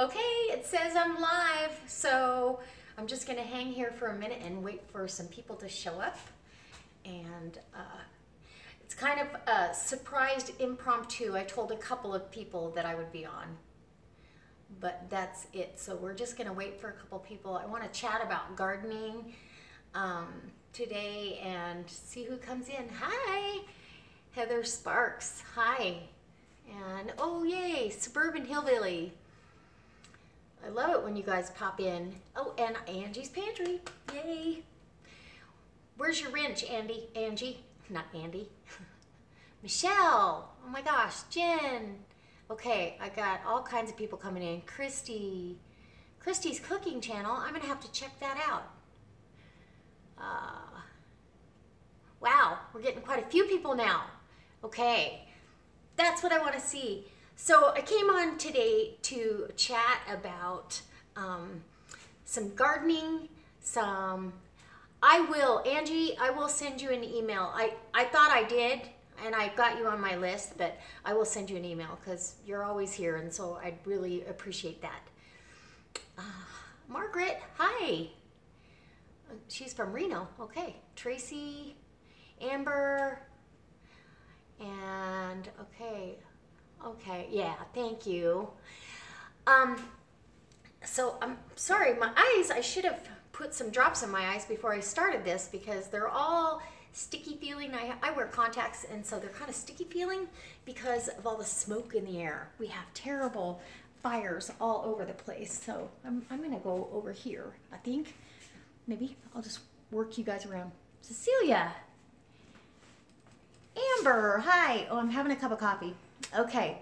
Okay, it says I'm live, so I'm just gonna hang here for a minute and wait for some people to show up. And it's kind of a surprised impromptu. I told a couple of people that I would be on, but that's it. So we're just gonna wait for a couple people. I wanna chat about gardening today and see who comes in. Hi, Heather Sparks, hi. And oh yay, Suburban Hillbilly. I love it when you guys pop in. Oh, and Angie's Pantry. Yay. Where's your wrench, Andy? Angie? Not Andy. Michelle. Oh my gosh. Jen. Okay, I got all kinds of people coming in. Christy. Christy's cooking channel. I'm going to have to check that out. Wow, we're getting quite a few people now. Okay, that's what I want to see. So I came on today to chat about some gardening, Angie, I will send you an email. I thought I did, and I got you on my list, but I will send you an email because you're always here, and so I'd really appreciate that. Margaret, hi. She's from Reno, okay. Tracy, Amber, and okay. Okay, yeah, thank you. So I'm sorry, my eyes, I should have put some drops in my eyes before I started this because they're all sticky feeling. I wear contacts, and so they're kind of sticky feeling because of all the smoke in the air. We have terrible fires all over the place. So I'm gonna go over here, I think. Maybe I'll just work you guys around. Cecilia. Amber, hi. Oh, I'm having a cup of coffee. Okay.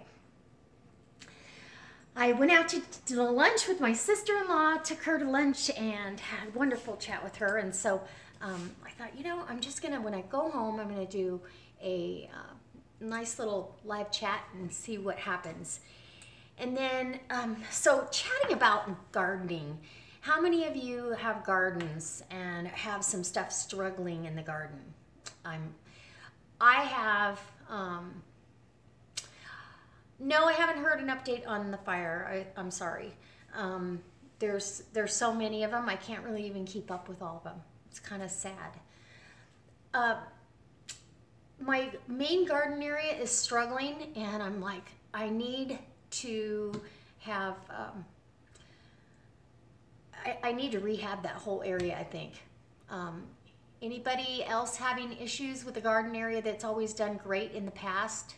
I went out to lunch with my sister-in-law, took her to lunch, and had a wonderful chat with her. And so I thought, you know, I'm just going to, when I go home, I'm going to do a nice little live chat and see what happens. And then, so chatting about gardening. How many of you have gardens and have some stuff struggling in the garden? I have, no, I haven't heard an update on the fire. I'm sorry. There's so many of them, I can't really even keep up with all of them. It's kind of sad. My main garden area is struggling, and I'm like, I need to have, I need to rehab that whole area, I think. Anybody else having issues with the garden area that's always done great in the past?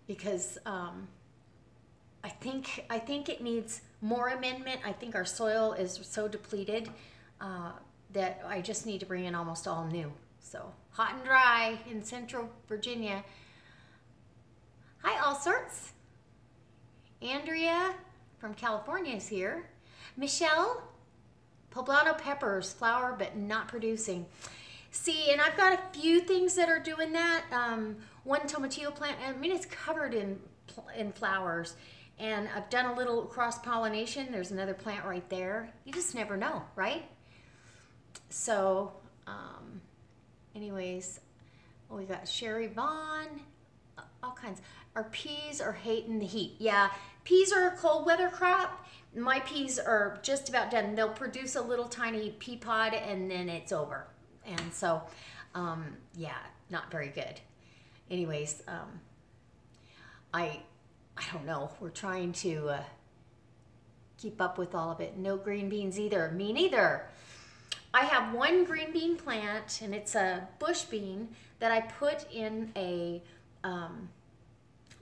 Because I think it needs more amendment. I think our soil is so depleted that I just need to bring in almost all new. So hot and dry in Central Virginia. Hi, all sorts. Andrea from California is here. Michelle, poblano peppers, flower but not producing. See, and I've got a few things that are doing that. One tomatillo plant, I mean, it's covered in flowers. And I've done a little cross-pollination. There's another plant right there. You just never know, right? So, anyways, we got Sherry Vaughn, all kinds. Our peas are hating the heat. Yeah, peas are a cold weather crop. My peas are just about done. They'll produce a little tiny pea pod and then it's over. And so, yeah, not very good. Anyways, I don't know. We're trying to keep up with all of it. No green beans either. Me neither. I have one green bean plant, and it's a bush bean that I put in a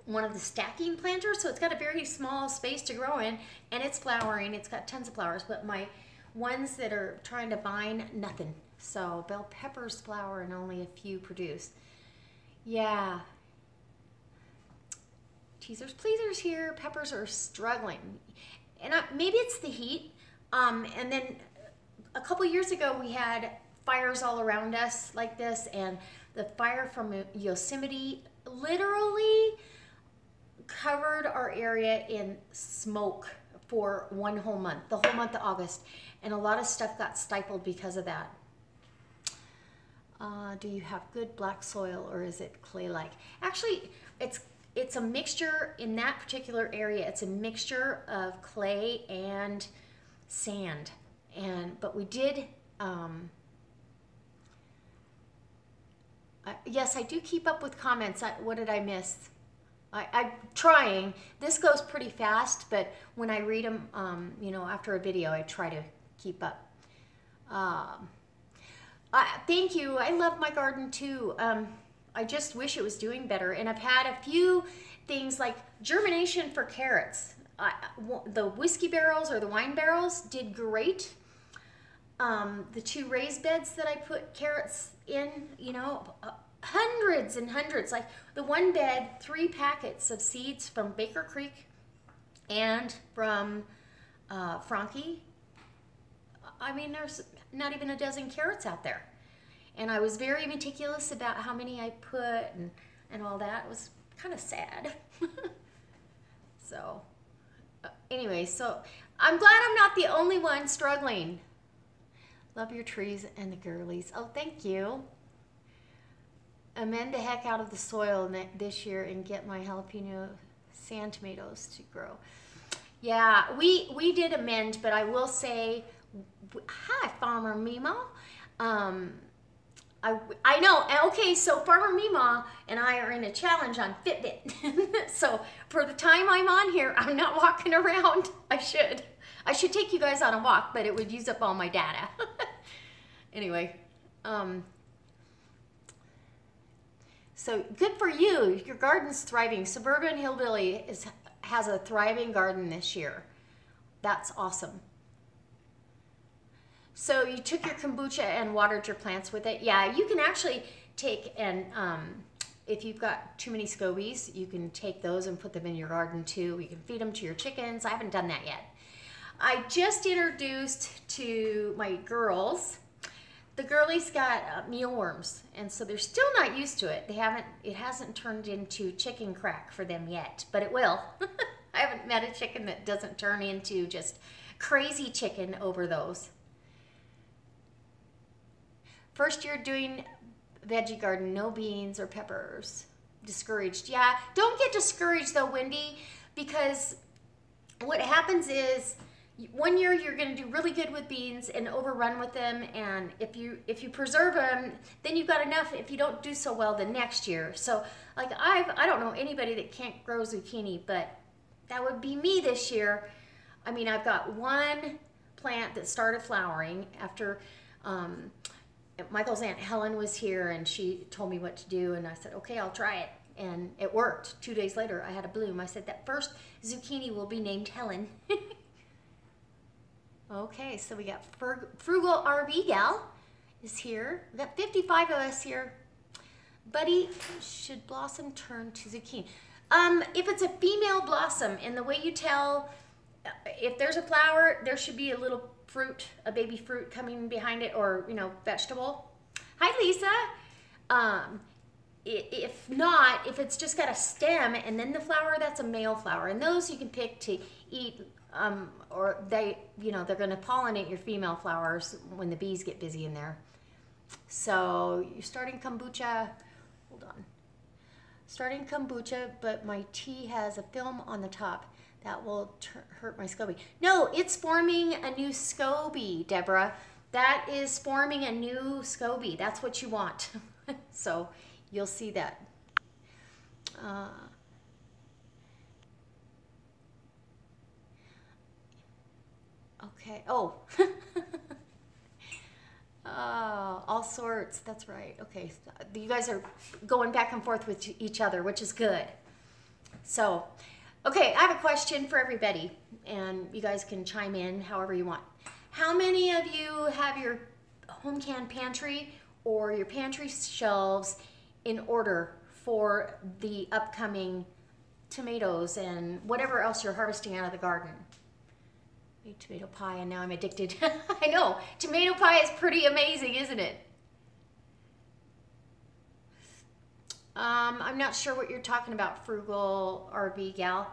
one of the stacking planters. So it's got a very small space to grow in, and it's flowering. It's got tons of flowers, but my ones that are trying to vine, nothing. So bell peppers flower and only a few produce. Yeah. Teasers, pleasers here. Peppers are struggling. And maybe it's the heat. And then a couple years ago, we had fires all around us like this. And the fire from Yosemite literally covered our area in smoke for one whole month, the whole month of August. And a lot of stuff got stifled because of that. Do you have good black soil or is it clay-like? Actually, it's a mixture in that particular area. It's a mixture of clay and sand. But we did, yes, I do keep up with comments. What did I miss? I'm trying. This goes pretty fast, but when I read them, you know, after a video, I try to keep up. Thank you. I love my garden too. I just wish it was doing better. And I've had a few things like germination for carrots. The whiskey barrels or the wine barrels did great. The 2 raised beds that I put carrots in, you know, hundreds and hundreds. Like the one bed, 3 packets of seeds from Baker Creek and from Frankie. I mean, there's not even a dozen carrots out there. And I was very meticulous about how many I put and all that. It was kind of sad. So, anyway, so I'm glad I'm not the only one struggling. Love your trees and the girlies. Oh, thank you. Amend the heck out of the soil this year and get my jalapeno sand tomatoes to grow. Yeah, we did amend, but I will say, hi, Farmer Mima. I know. Okay, so Farmer Mima and I are in a challenge on Fitbit. So for the time I'm on here, I'm not walking around. I should take you guys on a walk, but it would use up all my data. Anyway, so good for you. Your garden's thriving. Suburban Hillbilly has a thriving garden this year. That's awesome. So you took your kombucha and watered your plants with it. Yeah, you can actually take and if you've got too many scobies, you can take those and put them in your garden too. You can feed them to your chickens. I haven't done that yet. I just introduced to my girls. The girlies got mealworms, and so they're still not used to it. It hasn't turned into chicken crack for them yet, but it will. I haven't met a chicken that doesn't turn into just crazy chicken over those. First year doing veggie garden, no beans or peppers. Discouraged. Yeah, don't get discouraged though, Wendy, because what happens is one year you're going to do really good with beans and overrun with them, and if you preserve them, then you've got enough. If you don't do so well the next year, so like I don't know anybody that can't grow zucchini, but that would be me this year. I mean, I've got one plant that started flowering after Michael's Aunt Helen was here and she told me what to do, and I said, okay, I'll try it. And it worked. 2 days later, I had a bloom. I said, that first zucchini will be named Helen. Okay, so we got Frugal RV Gal is here. We got 55 of us here. Buddy, should blossom turn to zucchini? If it's a female blossom, and the way you tell, if there's a flower, there should be a little fruit, a baby fruit coming behind it, or, you know, vegetable. Hi, Lisa. If not, if it's just got a stem and then the flower, that's a male flower. And those you can pick to eat, or they, you know, they're going to pollinate your female flowers when the bees get busy in there. So you're starting kombucha. Hold on. Starting kombucha, but my tea has a film on the top. That will hurt my SCOBY. No, it's forming a new SCOBY, Deborah. That is forming a new SCOBY. That's what you want. So you'll see that. Okay. Oh. All sorts. That's right. Okay. You guys are going back and forth with each other, which is good. So, okay, I have a question for everybody, and you guys can chime in however you want. How many of you have your home can pantry or your pantry shelves in order for the upcoming tomatoes and whatever else you're harvesting out of the garden? Made tomato pie and now I'm addicted. I know, tomato pie is pretty amazing, isn't it? I'm not sure what you're talking about, Frugal RV Gal.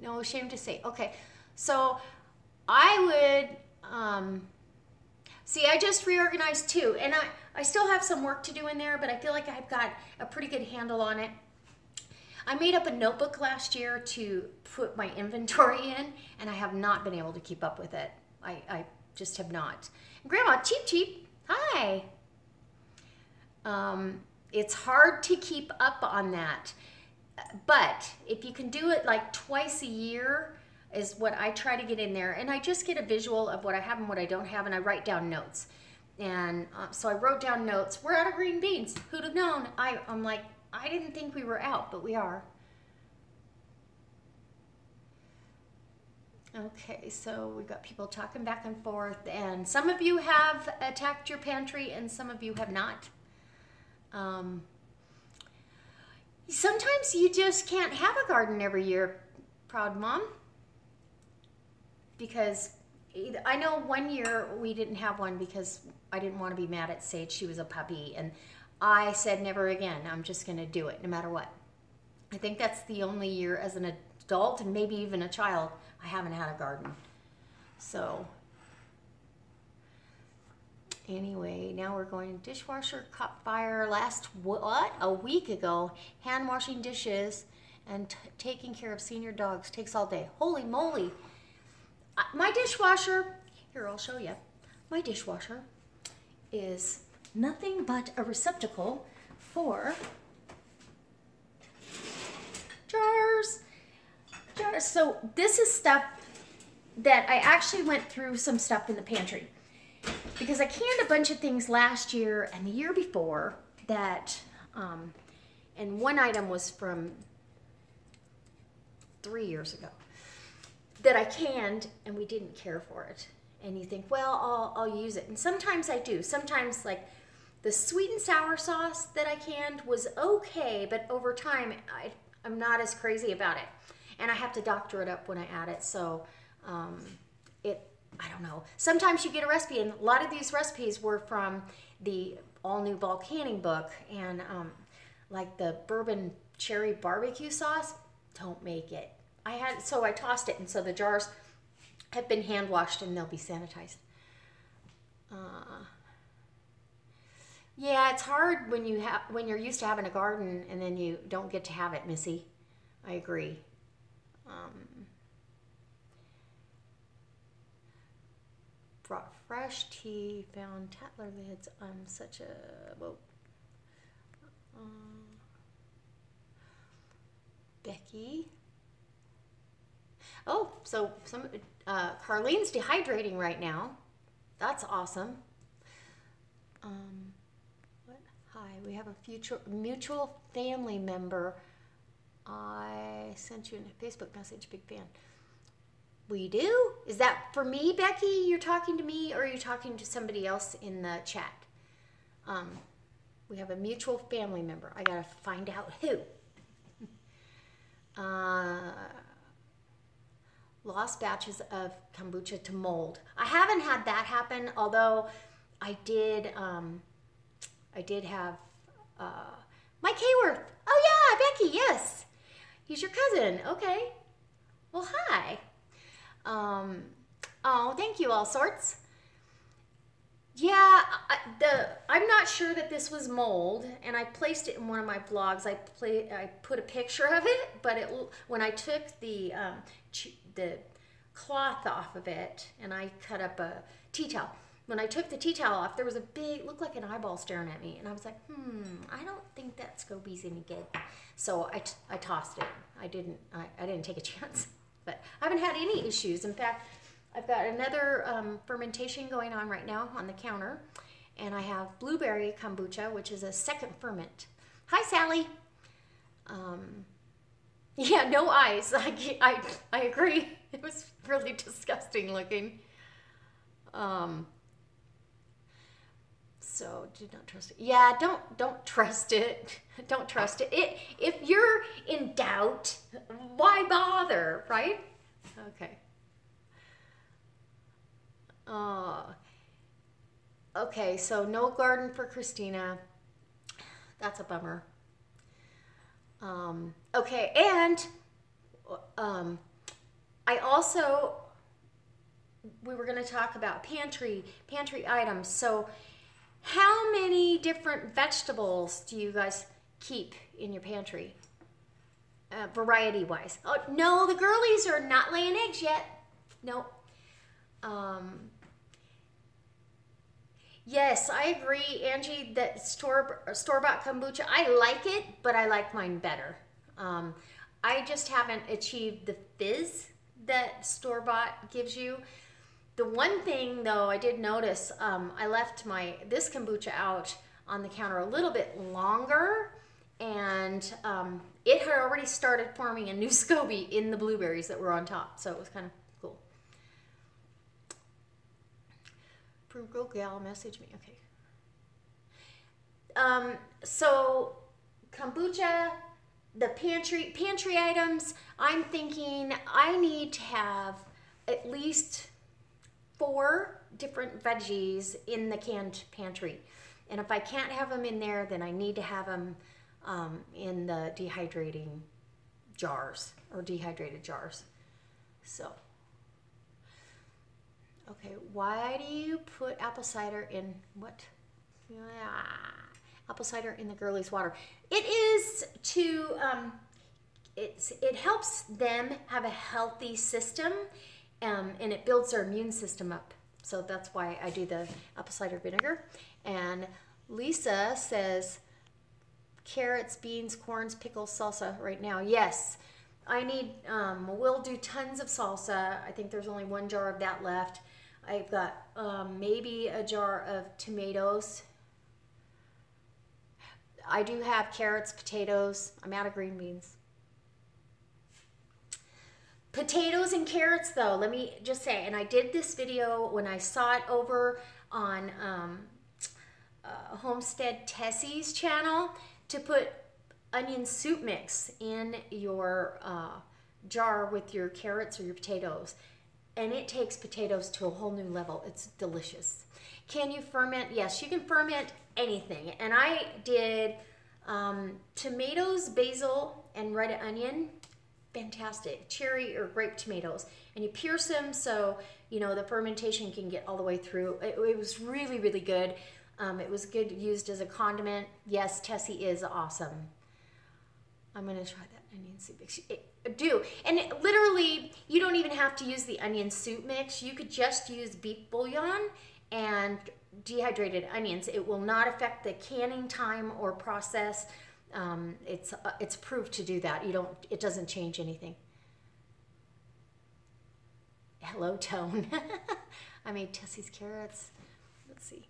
No shame to say. Okay, so I would, see, I just reorganized too, and I still have some work to do in there, but I feel like I've got a pretty good handle on it. I made up a notebook last year to put my inventory in, and I have not been able to keep up with it. I just have not. Grandma, Cheep Cheep, hi. It's hard to keep up on that, but if you can do it like twice a year is what I try to get in there, and I just get a visual of what I have and what I don't have, and I write down notes. And so I wrote down notes. We're out of green beans. Who'd have known? I'm like, I didn't think we were out, but we are. Okay, so we've got people talking back and forth, and some of you have attacked your pantry and some of you have not. Sometimes you just can't have a garden every year, proud mom, because I know one year we didn't have one because I didn't want to be mad at Sage. She was a puppy, and I said never again. I'm just going to do it no matter what. I think that's the only year as an adult and maybe even a child I haven't had a garden. So anyway, now we're going dishwasher caught fire a week ago. Hand washing dishes and taking care of senior dogs takes all day. Holy moly. My dishwasher, here I'll show you. My dishwasher is nothing but a receptacle for jars. So this is stuff that I actually went through some stuff in the pantry because I canned a bunch of things last year and the year before that, and one item was from 3 years ago that I canned and we didn't care for it. And you think, well, I'll use it. And sometimes I do. Sometimes like the sweet and sour sauce that I canned was okay, but over time I'm not as crazy about it. And I have to doctor it up when I add it. So I don't know. Sometimes you get a recipe, and a lot of these recipes were from the all new bulk canning book, and like the bourbon cherry barbecue sauce, don't make it. So I tossed it, and so the jars have been hand washed and they'll be sanitized. Yeah, it's hard when you're used to having a garden and then you don't get to have it, Missy. I agree. Brought fresh tea, found Tatler lids. I'm such a whoa. Becky. Oh, so Carlene's dehydrating right now. That's awesome. Hi, we have a mutual family member. I sent you a Facebook message, big fan. We do? Is that for me, Becky? You're talking to me, or are you talking to somebody else in the chat? We have a mutual family member. I gotta find out who. Lost batches of kombucha to mold. I haven't had that happen, although I did have Mike Hayworth. Oh yeah, Becky, yes. He's your cousin. Okay. Well, hi. Oh, thank you, all sorts. Yeah, I'm not sure that this was mold, and I placed it in one of my vlogs. I put a picture of it, but when I took the cloth off of it and I cut up a tea towel. When I took the tea towel off, there was a big, looked like an eyeball staring at me, and I was like, I don't think that scoby's any good. So I tossed it. I didn't take a chance, but I haven't had any issues. In fact, I've got another fermentation going on right now on the counter, and I have blueberry kombucha, which is a second ferment. Hi, Sally. Yeah, no eyes. I agree. It was really disgusting looking. So did not trust it. Yeah, don't trust it. Don't trust it. If you're in doubt, why bother, right? Okay. Okay, so no garden for Christina. That's a bummer. Okay, and I also, we were going to talk about pantry items. So how many different vegetables do you guys keep in your pantry? variety-wise. Oh, no, the girlies are not laying eggs yet. Nope. Yes, I agree, Angie, that store-bought kombucha, I like it, but I like mine better. I just haven't achieved the fizz that store-bought gives you. The one thing, though, I did notice, I left this kombucha out on the counter a little bit longer, and it had already started forming a new scoby in the blueberries that were on top, so it was kind of cool. Frugal gal message me, okay. So kombucha, the pantry items, I'm thinking I need to have at least 4 different veggies in the canned pantry. And if I can't have them in there, then I need to have them in the dehydrating jars or dehydrated jars. So, okay, why do you put apple cider in what? Apple cider in the girlies' water. It is to, it helps them have a healthy system, and it builds their immune system up. So that's why I do the apple cider vinegar. And Lisa says, carrots, beans, corns, pickles, salsa right now. Yes, I need, we'll do tons of salsa. I think there's only 1 jar of that left. I've got maybe a jar of tomatoes. I do have carrots, potatoes. I'm out of green beans. Potatoes and carrots, though, let me just say, and I did this video when I saw it over on Homestead Tessie's channel, to put onion soup mix in your jar with your carrots or your potatoes. And it takes potatoes to a whole new level. It's delicious. Can you ferment? Yes, you can ferment anything. And I did tomatoes, basil, and red onion. Fantastic. Cherry or grape tomatoes. And you pierce them so, you know, the fermentation can get all the way through. It was really, really good. It was good used as a condiment. Yes, Tessie is awesome. I'm going to try that onion soup mix. Do. And literally, you don't even have to use the onion soup mix. You could just use beef bouillon and dehydrated onions. It will not affect the canning time or process. It's proved to do that. It doesn't change anything. Hello, Tone. I made Tessie's carrots. Let's see.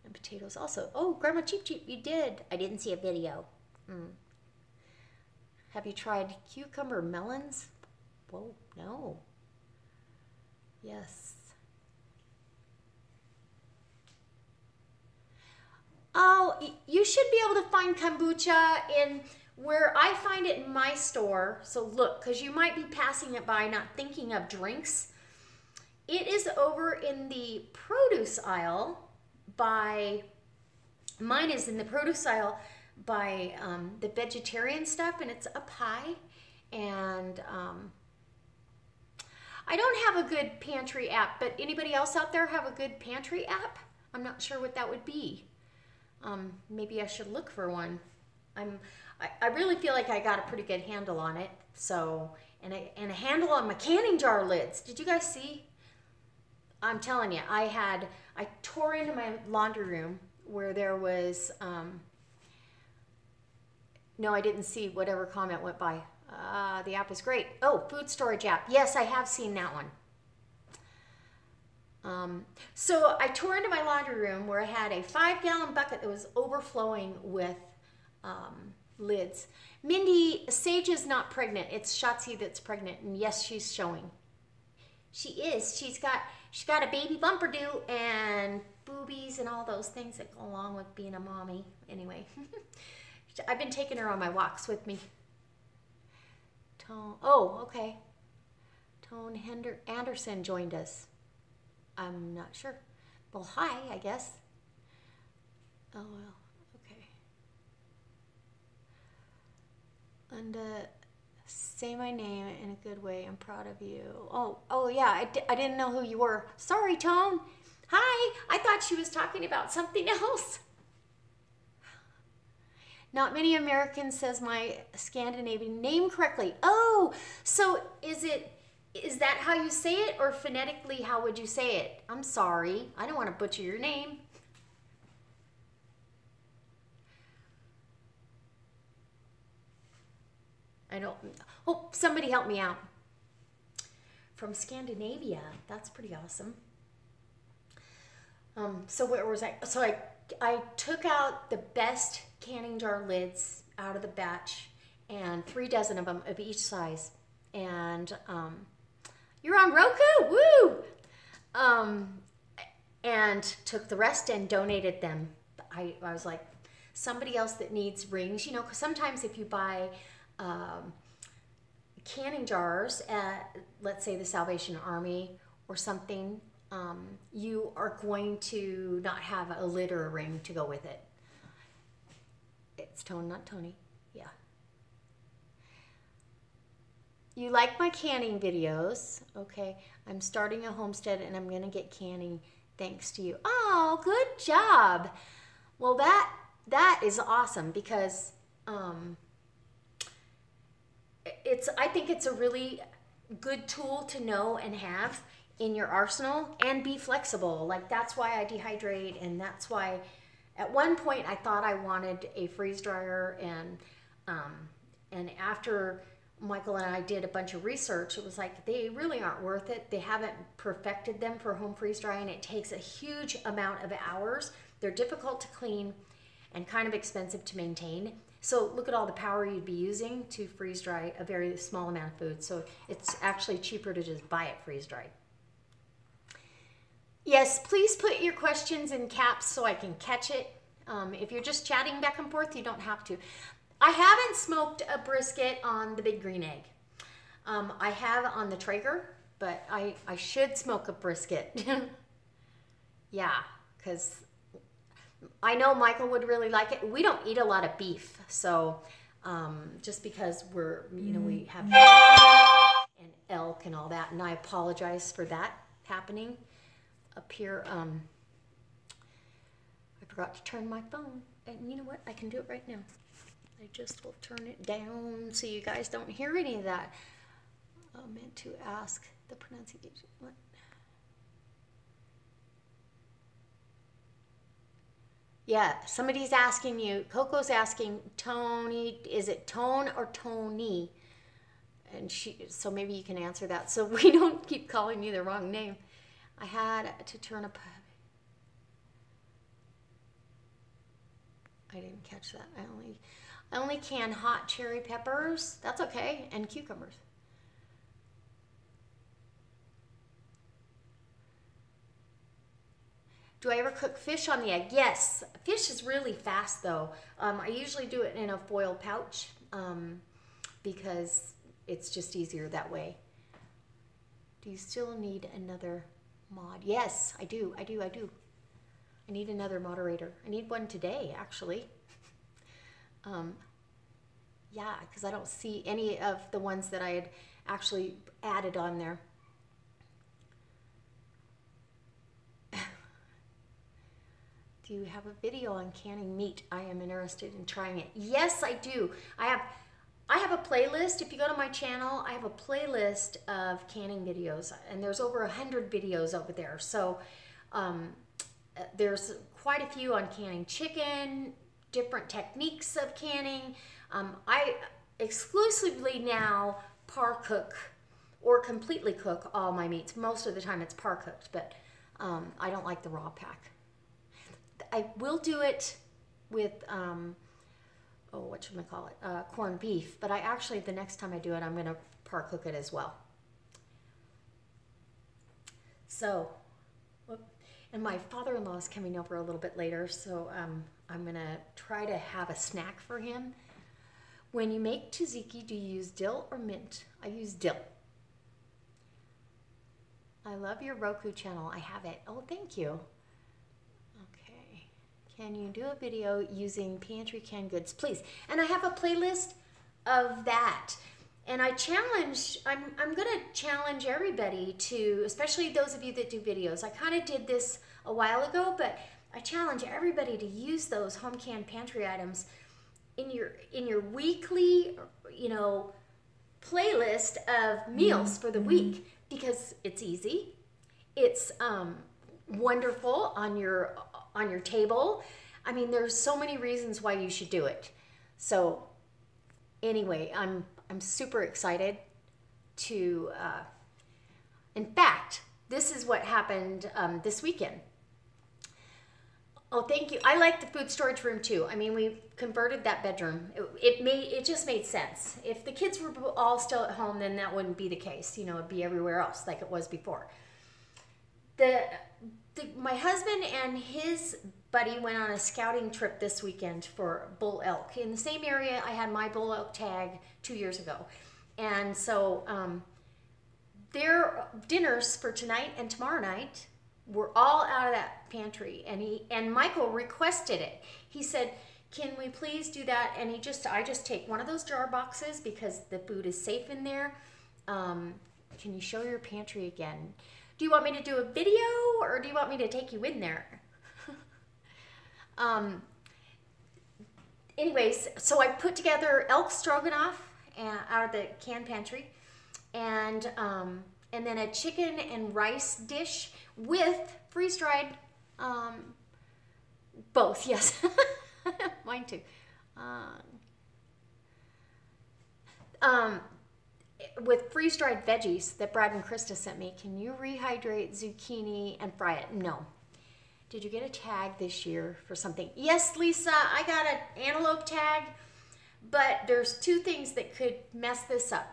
And potatoes also. Oh, Grandma Cheap Cheap, you did. I didn't see a video. Have you tried cucumber melons? Whoa, no. Yes. Oh, you should be able to find kombucha in where I find it in my store. So look, because you might be passing it by, not thinking of drinks. It is over in the produce aisle by, mine is in the produce aisle by the vegetarian stuff, and it's up high. And I don't have a good pantry app, but anybody else out there have a good pantry app? I'm not sure what that would be. Maybe I should look for one. I really feel like I got a pretty good handle on it. So, and a handle on my canning jar lids. Did you guys see? I'm telling you, I tore into my laundry room where there was, no, I didn't see whatever comment went by. The app is great. Oh, food storage app. Yes, I have seen that one. So I tore into my laundry room where I had a 5-gallon bucket that was overflowing with lids. Mindy, Sage is not pregnant. It's Shotzi that's pregnant, and yes, she's showing. She is. She's got a baby bumper due and boobies and all those things that go along with being a mommy. Anyway, I've been taking her on my walks with me. Oh, okay. Tone Anderson joined us. I'm not sure. Well, hi, I guess. Oh, well, okay. And say my name in a good way. I'm proud of you. Oh yeah, I didn't know who you were. Sorry, Tone. Hi, I thought she was talking about something else. Not many Americans says my Scandinavian name correctly. Oh, so is that how you say it, or phonetically how would you say it? I'm sorry. I don't want to butcher your name. I don't. Oh, somebody help me out. From Scandinavia. That's pretty awesome. So where was I? So I took out the best canning jar lids out of the batch, and 3 dozen of them of each size. And you're on Roku, woo! And took the rest and donated them. I was like, somebody else that needs rings, you know, because sometimes if you buy canning jars at, let's say, the Salvation Army or something, you are going to not have a lid or a ring to go with it. It's Tone, not Tony. Yeah. You like my canning videos. Okay. I'm starting a homestead and I'm going to get canning thanks to you. Oh, good job. Well, that is awesome because I think it's a really good tool to know and have in your arsenal, and be flexible. Like, that's why I dehydrate, and that's why at one point I thought I wanted a freeze dryer, and after Michael and I did a bunch of research, it was like, they really aren't worth it. They haven't perfected them for home freeze drying. It takes a huge amount of hours. They're difficult to clean and kind of expensive to maintain. So look at all the power you'd be using to freeze dry a very small amount of food. So it's actually cheaper to just buy it freeze dried. Yes, please put your questions in caps so I can catch it. If you're just chatting back and forth, you don't have to. I haven't smoked a brisket on the Big Green Egg. I have on the Traeger, but I should smoke a brisket. Yeah, because I know Michael would really like it. We don't eat a lot of beef, so just because we're, you know, we have and elk and all that, and I apologize for that happening up here. I forgot to turn my phone, and you know what? I can do it right now. I just will turn it down so you guys don't hear any of that. I meant to ask the pronunciation. What? Yeah, somebody's asking you, Coco's asking, Tony, is it Tone or Tony? And so maybe you can answer that so we don't keep calling you the wrong name. I had to turn up. I didn't catch that. I only can hot cherry peppers. That's okay, and cucumbers. Do I ever cook fish on the egg? Yes. Fish is really fast though. I usually do it in a foil pouch because it's just easier that way. Do you still need another mod? Yes, I do. I need another moderator. I need one today, actually. Yeah, because I don't see any of the ones that I had actually added on there. Do you have a video on canning meat? I am interested in trying it. Yes, I do. I have a playlist. If you go to my channel, I have a playlist of canning videos, and there's over 100 videos over there. So there's quite a few on canning chicken, different techniques of canning. I exclusively now par cook or completely cook all my meats. Most of the time it's par cooked, but I don't like the raw pack. I will do it with, corned beef, but I actually, the next time I do it, I'm going to par cook it as well. So, and my father-in-law is coming over a little bit later, so I'm going to try to have a snack for him. When you make tzatziki, do you use dill or mint? I use dill. I love your Roku channel. I have it. Oh, thank you. Can you do a video using pantry canned goods, please? And I have a playlist of that. And I'm going to challenge everybody to, especially those of you that do videos. I kind of did this a while ago, but I challenge everybody to use those home canned pantry items in your weekly, you know, playlist of meals for the week, because it's easy. It's wonderful on your table. I mean, there's so many reasons why you should do it. So anyway, I'm super excited to, in fact, this is what happened this weekend. Oh, thank you. I like the food storage room too. I mean, we converted that bedroom. It just made sense. If the kids were all still at home, then that wouldn't be the case. You know, it'd be everywhere else like it was before. My husband and his buddy went on a scouting trip this weekend for bull elk in the same area I had my bull elk tag 2 years ago. And so their dinners for tonight and tomorrow night were all out of that pantry, and Michael requested it. He said, "Can we please do that?" And I just take one of those jar boxes because the food is safe in there. Can you show your pantry again? Do you want me to do a video, or do you want me to take you in there? Anyways, so I put together elk stroganoff out of the canned pantry, and then a chicken and rice dish with freeze-dried, both, yes. Mine too. With freeze-dried veggies that Brad and Krista sent me. Can you rehydrate zucchini and fry it? No. Did you get a tag this year for something? Yes, Lisa, I got an antelope tag, but there's two things that could mess this up.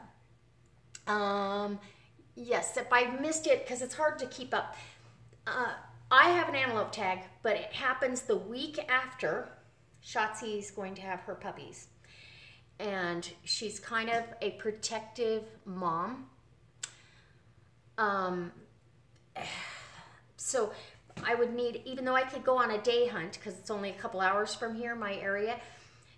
Yes, if I missed it, because it's hard to keep up. I have an antelope tag, but it happens the week after Shotzi's going to have her puppies. And she's kind of a protective mom. So I would need, even though I could go on a day hunt, because it's only a couple hours from here, my area,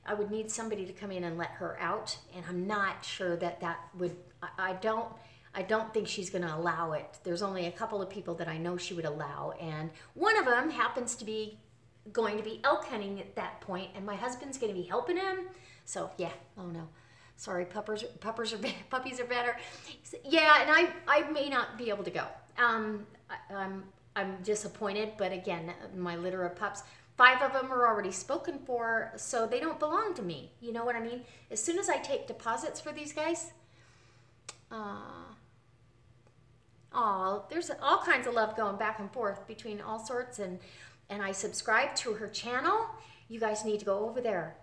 I would need somebody to come in and let her out. And I'm not sure that would, I don't think she's going to allow it. There's only a couple of people that I know she would allow, and one of them happens to be going to be elk hunting at that point, and my husband's going to be helping him. So yeah, oh no, sorry, puppies are better. Yeah, and I may not be able to go. I'm disappointed, but again, my litter of pups, 5 of them are already spoken for, so they don't belong to me. You know what I mean? As soon as I take deposits for these guys, there's all kinds of love going back and forth between all sorts, and I subscribe to her channel. You guys need to go over there.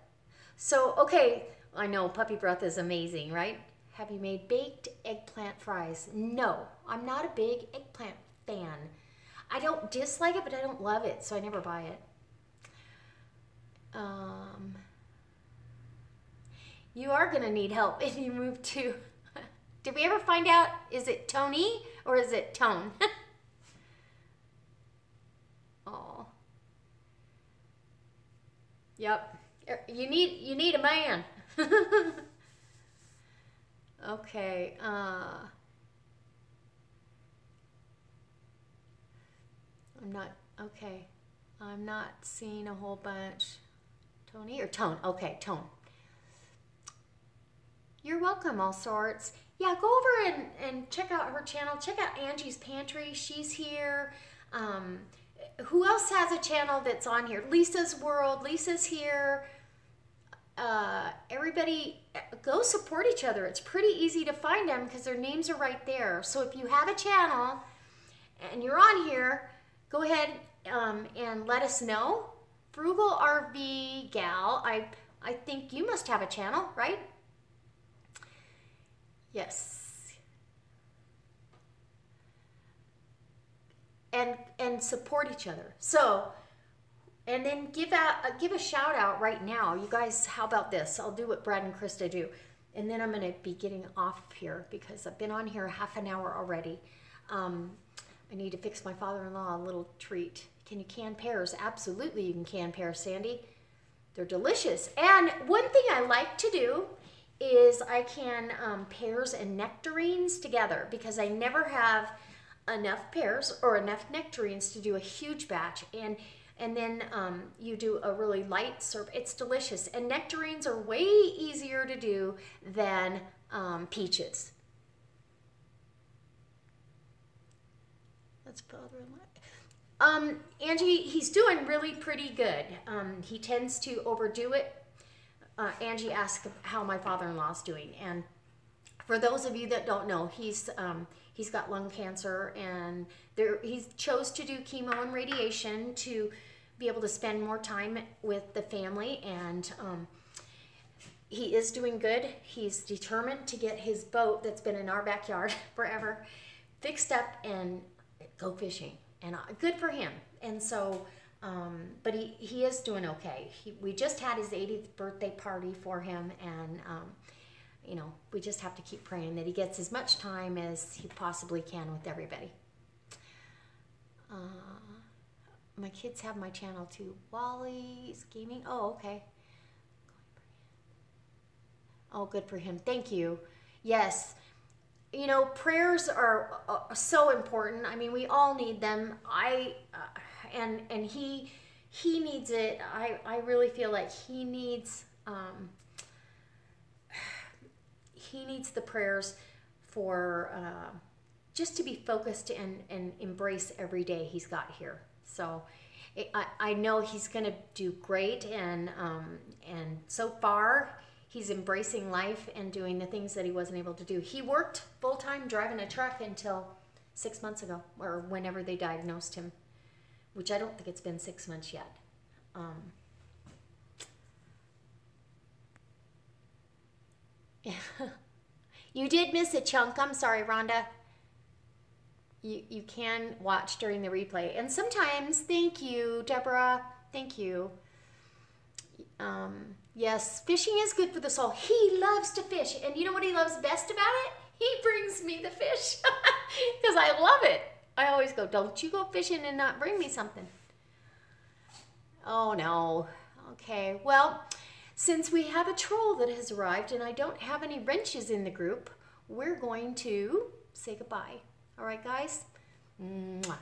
So, okay, I know puppy breath is amazing, right? Have you made baked eggplant fries? No, I'm not a big eggplant fan. I don't dislike it, but I don't love it, so I never buy it. You are gonna need help if you move to... Did we ever find out, is it Tony or is it Tone? Oh. Yep. You need a man. Okay. I'm not seeing a whole bunch. Tony or Tone? Okay, Tone. You're welcome, all sorts. Yeah, go over and check out her channel. Check out Angie's Pantry. She's here. Who else has a channel that's on here? Lisa's World. Lisa's here. Everybody, go support each other. It's pretty easy to find them because their names are right there. So if you have a channel and you're on here, go ahead and let us know. Frugal RV Gal, I think you must have a channel, right? Yes. And support each other. So, and then give a shout out right now. You guys, how about this? I'll do what Brad and Krista do. And then I'm going to be getting off here because I've been on here half an hour already. I need to fix my father-in-law a little treat. Can you can pears? Absolutely you can can pears, Sandy. They're delicious. And one thing I like to do is I can pears and nectarines together because I never have enough pears or enough nectarines to do a huge batch. And And then you do a really light syrup. It's delicious. And nectarines are way easier to do than peaches. That's Angie, he's doing really pretty good. He tends to overdo it. Angie asked how my father-in-law's doing, and for those of you that don't know, he's got lung cancer, and he chose to do chemo and radiation to be able to spend more time with the family, and he is doing good. He's determined to get his boat that's been in our backyard forever fixed up and go fishing, and good for him. And so but he is doing okay. We just had his 80th birthday party for him, and you know, we just have to keep praying that he gets as much time as he possibly can with everybody. My kids have my channel too. Wally's Gaming. Oh, okay. Oh, good for him. Thank you. Yes. You know, prayers are so important. I mean, we all need them. And he needs it. I really feel like he needs the prayers for just to be focused and embrace every day he's got here. So I know he's going to do great, and so far he's embracing life and doing the things that he wasn't able to do. He worked full-time driving a truck until 6 months ago, or whenever they diagnosed him, which I don't think it's been 6 months yet. You did miss a chunk. I'm sorry, Rhonda. You can watch during the replay. And sometimes, thank you, Deborah. Thank you. Yes, fishing is good for the soul. He loves to fish. And you know what he loves best about it? He brings me the fish because I love it. I always go, don't you go fishing and not bring me something. Oh, no. Okay, well, since we have a troll that has arrived and I don't have any wrenches in the group, we're going to say goodbye. All right, guys? Mwah.